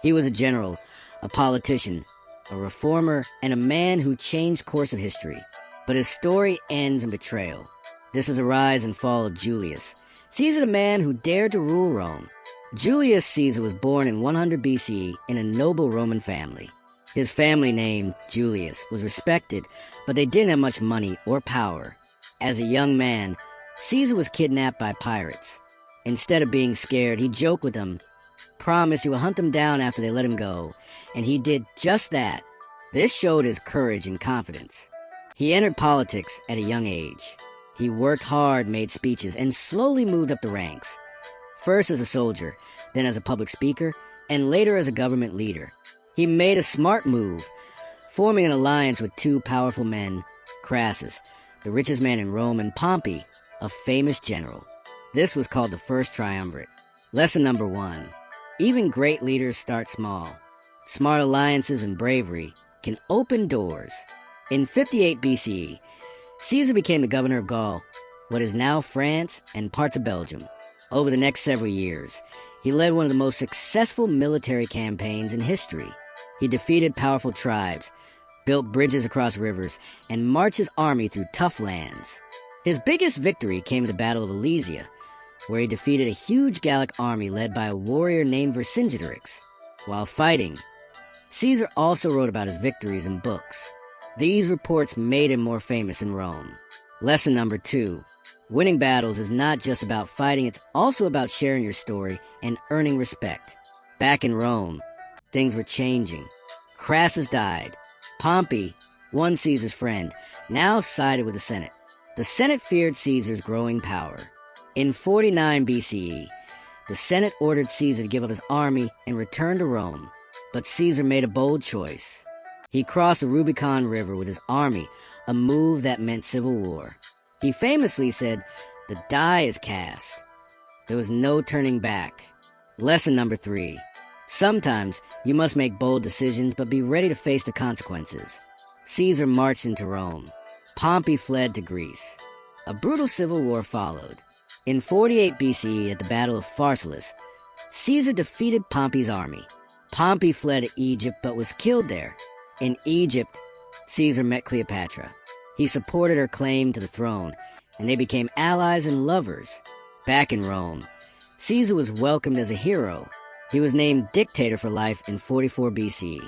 He was a general, a politician, a reformer, and a man who changed course of history. But his story ends in betrayal. This is the rise and fall of Julius Caesar, the man who dared to rule Rome. Julius Caesar was born in 100 BCE in a noble Roman family. His family name, Julius, was respected, but they didn't have much money or power. As a young man, Caesar was kidnapped by pirates. Instead of being scared, he joked with them, promised he would hunt them down after they let him go, and he did just that. This showed his courage and confidence. He entered politics at a young age. He worked hard, made speeches, and slowly moved up the ranks. First as a soldier, then as a public speaker, and later as a government leader. He made a smart move, forming an alliance with two powerful men, Crassus, the richest man in Rome, and Pompey, a famous general. This was called the First Triumvirate. Lesson number 1. Even great leaders start small. Smart alliances and bravery can open doors. In 58 BCE, Caesar became the governor of Gaul, what is now France and parts of Belgium. Over the next several years, he led one of the most successful military campaigns in history. He defeated powerful tribes, built bridges across rivers, and marched his army through tough lands. His biggest victory came at the Battle of Alesia, where he defeated a huge Gallic army led by a warrior named Vercingetorix. While fighting, Caesar also wrote about his victories in books. These reports made him more famous in Rome. Lesson number 2. Winning battles is not just about fighting, it's also about sharing your story and earning respect. Back in Rome, things were changing. Crassus died. Pompey, one Caesar's friend, now sided with the Senate. The Senate feared Caesar's growing power. In 49 BCE, the Senate ordered Caesar to give up his army and return to Rome. But Caesar made a bold choice. He crossed the Rubicon River with his army, a move that meant civil war. He famously said, "The die is cast." There was no turning back. Lesson number 3. Sometimes you must make bold decisions, but be ready to face the consequences. Caesar marched into Rome. Pompey fled to Greece. A brutal civil war followed. In 48 BCE, at the Battle of Pharsalus, Caesar defeated Pompey's army. Pompey fled to Egypt, but was killed there. In Egypt, Caesar met Cleopatra. He supported her claim to the throne, and they became allies and lovers. Back in Rome, Caesar was welcomed as a hero. He was named dictator for life in 44 BCE.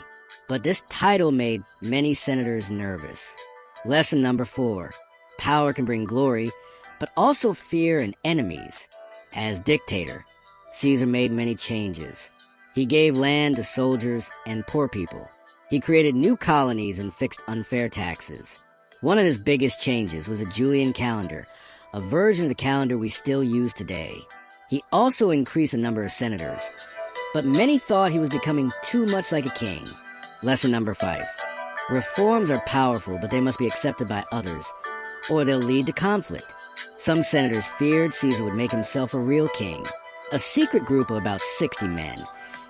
But this title made many senators nervous. Lesson number 4. Power can bring glory, but also fear and enemies. As dictator, Caesar made many changes. He gave land to soldiers and poor people. He created new colonies and fixed unfair taxes. One of his biggest changes was a Julian calendar, a version of the calendar we still use today. He also increased the number of senators, but many thought he was becoming too much like a king. Lesson number 5. Reforms are powerful, but they must be accepted by others, or they'll lead to conflict. Some senators feared Caesar would make himself a real king. A secret group of about 60 men,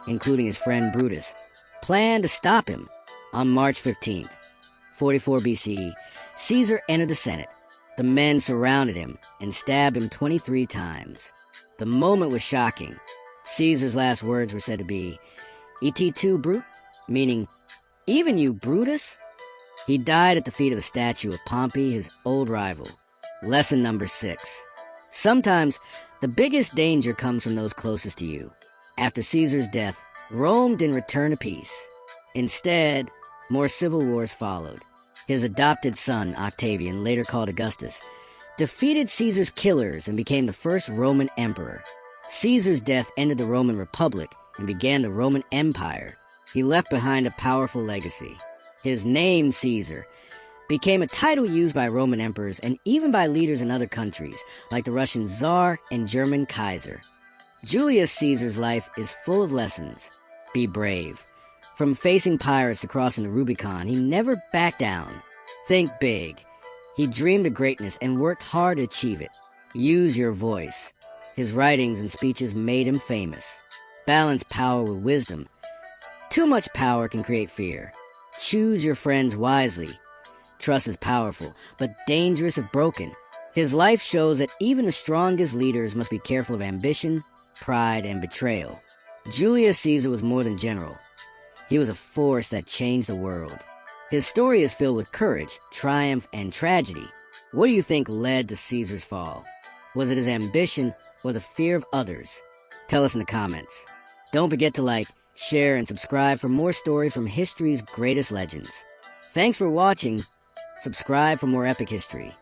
including his friend Brutus, planned to stop him. On March 15th, 44 BCE, Caesar entered the Senate. The men surrounded him and stabbed him 23 times. The moment was shocking. Caesar's last words were said to be, "Et tu, Brute?" meaning, "Even you, Brutus?" He died at the feet of a statue of Pompey, his old rival. Lesson number 6. Sometimes the biggest danger comes from those closest to you. After Caesar's death, Rome didn't return to peace. Instead, more civil wars followed. His adopted son, Octavian, later called Augustus, defeated Caesar's killers and became the first Roman emperor. Caesar's death ended the Roman Republic and began the Roman Empire. He left behind a powerful legacy. His name, Caesar, became a title used by Roman emperors and even by leaders in other countries, like the Russian Tsar and German Kaiser. Julius Caesar's life is full of lessons. Be brave. From facing pirates to crossing the Rubicon, he never backed down. Think big. He dreamed of greatness and worked hard to achieve it. Use your voice. His writings and speeches made him famous. Balance power with wisdom. Too much power can create fear. Choose your friends wisely. Trust is powerful, but dangerous if broken. His life shows that even the strongest leaders must be careful of ambition, pride, and betrayal. Julius Caesar was more than general. He was a force that changed the world. His story is filled with courage, triumph, and tragedy. What do you think led to Caesar's fall? Was it his ambition or the fear of others? Tell us in the comments. Don't forget to like, share, and subscribe for more stories from history's greatest legends. Thanks for watching. Subscribe for more epic history.